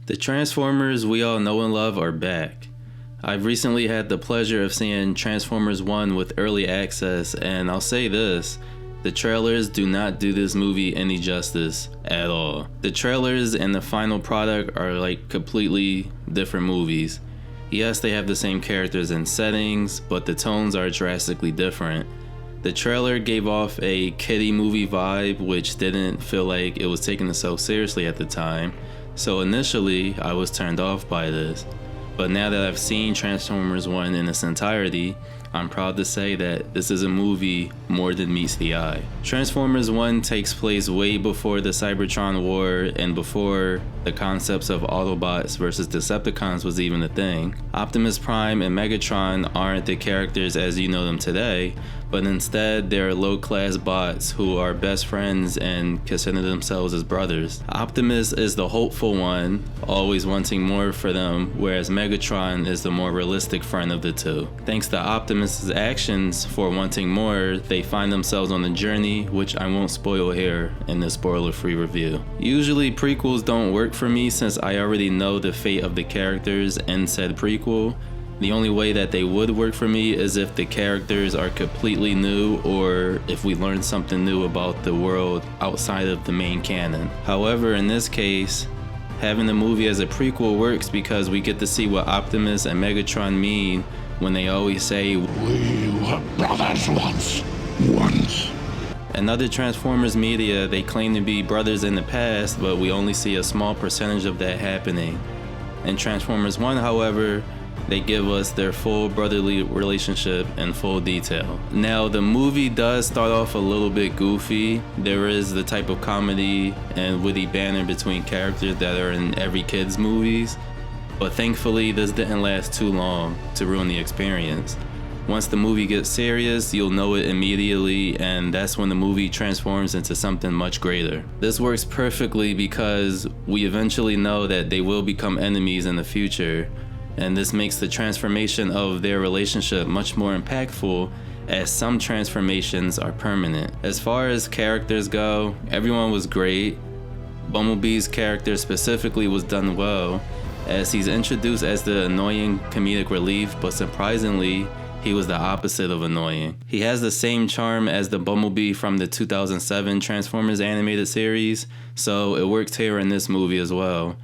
The Transformers we all know and love are back. I've recently had the pleasure of seeing Transformers 1 with early access, and I'll say this, the trailers do not do this movie any justice at all. The trailers and the final product are like completely different movies. Yes, they have the same characters and settings, but the tones are drastically different. The trailer gave off a kiddie movie vibe, which didn't feel like it was taking itself seriously at the time. So initially, I was turned off by this. But now that I've seen Transformers 1 in its entirety, I'm proud to say that this is a movie more than meets the eye. Transformers 1 takes place way before the Cybertron War and before the concepts of Autobots versus Decepticons was even a thing. Optimus Prime and Megatron aren't the characters as you know them today, but instead they're low-class bots who are best friends and consider themselves as brothers. Optimus is the hopeful one, always wanting more for them, whereas Megatron is the more realistic friend of the two. Thanks to Optimus's actions for wanting more, they find themselves on a journey, which I won't spoil here in this spoiler-free review. Usually prequels don't work for me since I already know the fate of the characters in said prequel. The only way that they would work for me is if the characters are completely new or if we learn something new about the world outside of the main canon. However, in this case, having the movie as a prequel works because we get to see what Optimus and Megatron mean when they always say, "We were brothers once." In other Transformers media, they claim to be brothers in the past, but we only see a small percentage of that happening. In Transformers 1, however, they give us their full brotherly relationship in full detail. Now, the movie does start off a little bit goofy. There is the type of comedy and witty banter between characters that are in every kid's movies, but thankfully this didn't last too long to ruin the experience. Once the movie gets serious, you'll know it immediately, and that's when the movie transforms into something much greater. This works perfectly because we eventually know that they will become enemies in the future, and this makes the transformation of their relationship much more impactful, as some transformations are permanent. As far as characters go, everyone was great. Bumblebee's character specifically was done well, as he's introduced as the annoying comedic relief, but surprisingly, he was the opposite of annoying. He has the same charm as the Bumblebee from the 2007 Transformers animated series, so it worked here in this movie as well.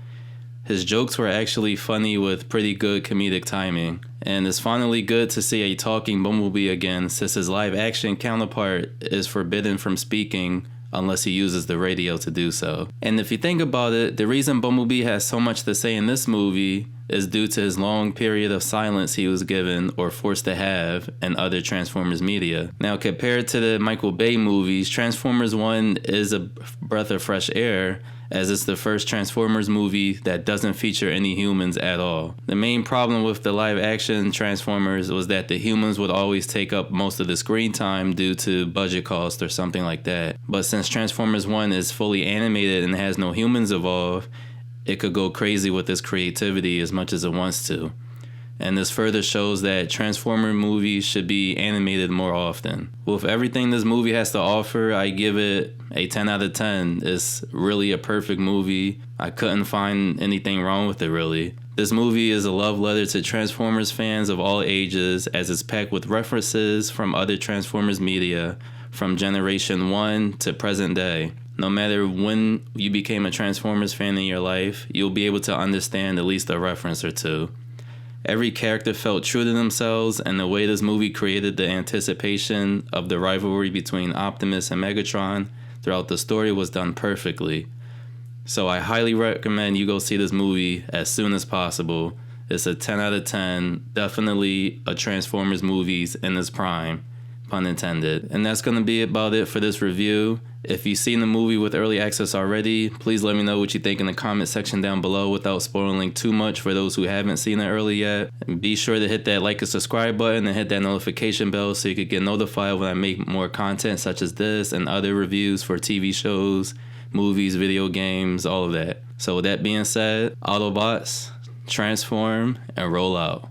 His jokes were actually funny with pretty good comedic timing, and it's finally good to see a talking Bumblebee again since his live action counterpart is forbidden from speaking unless he uses the radio to do so. And if you think about it, the reason Bumblebee has so much to say in this movie is due to his long period of silence he was given or forced to have in other Transformers media. Now, compared to the Michael Bay movies, Transformers 1 is a breath of fresh air, as it's the first Transformers movie that doesn't feature any humans at all. The main problem with the live action Transformers was that the humans would always take up most of the screen time due to budget cost or something like that. But since Transformers 1 is fully animated and has no humans involved, it could go crazy with its creativity as much as it wants to. And this further shows that Transformer movies should be animated more often. With everything this movie has to offer, I give it a 10 out of 10. It's really a perfect movie. I couldn't find anything wrong with it, really. This movie is a love letter to Transformers fans of all ages, as it's packed with references from other Transformers media, from Generation 1 to present day. No matter when you became a Transformers fan in your life, you'll be able to understand at least a reference or two. Every character felt true to themselves, and the way this movie created the anticipation of the rivalry between Optimus and Megatron throughout the story was done perfectly. So I highly recommend you go see this movie as soon as possible. It's a 10 out of 10, definitely a Transformers movie in its prime, pun intended. And that's going to be about it for this review. If you've seen the movie with early access already, please let me know what you think in the comment section down below without spoiling too much for those who haven't seen it early yet. And be sure to hit that like and subscribe button and hit that notification bell so you can get notified when I make more content such as this and other reviews for TV shows, movies, video games, all of that. So with that being said, Autobots, transform and roll out.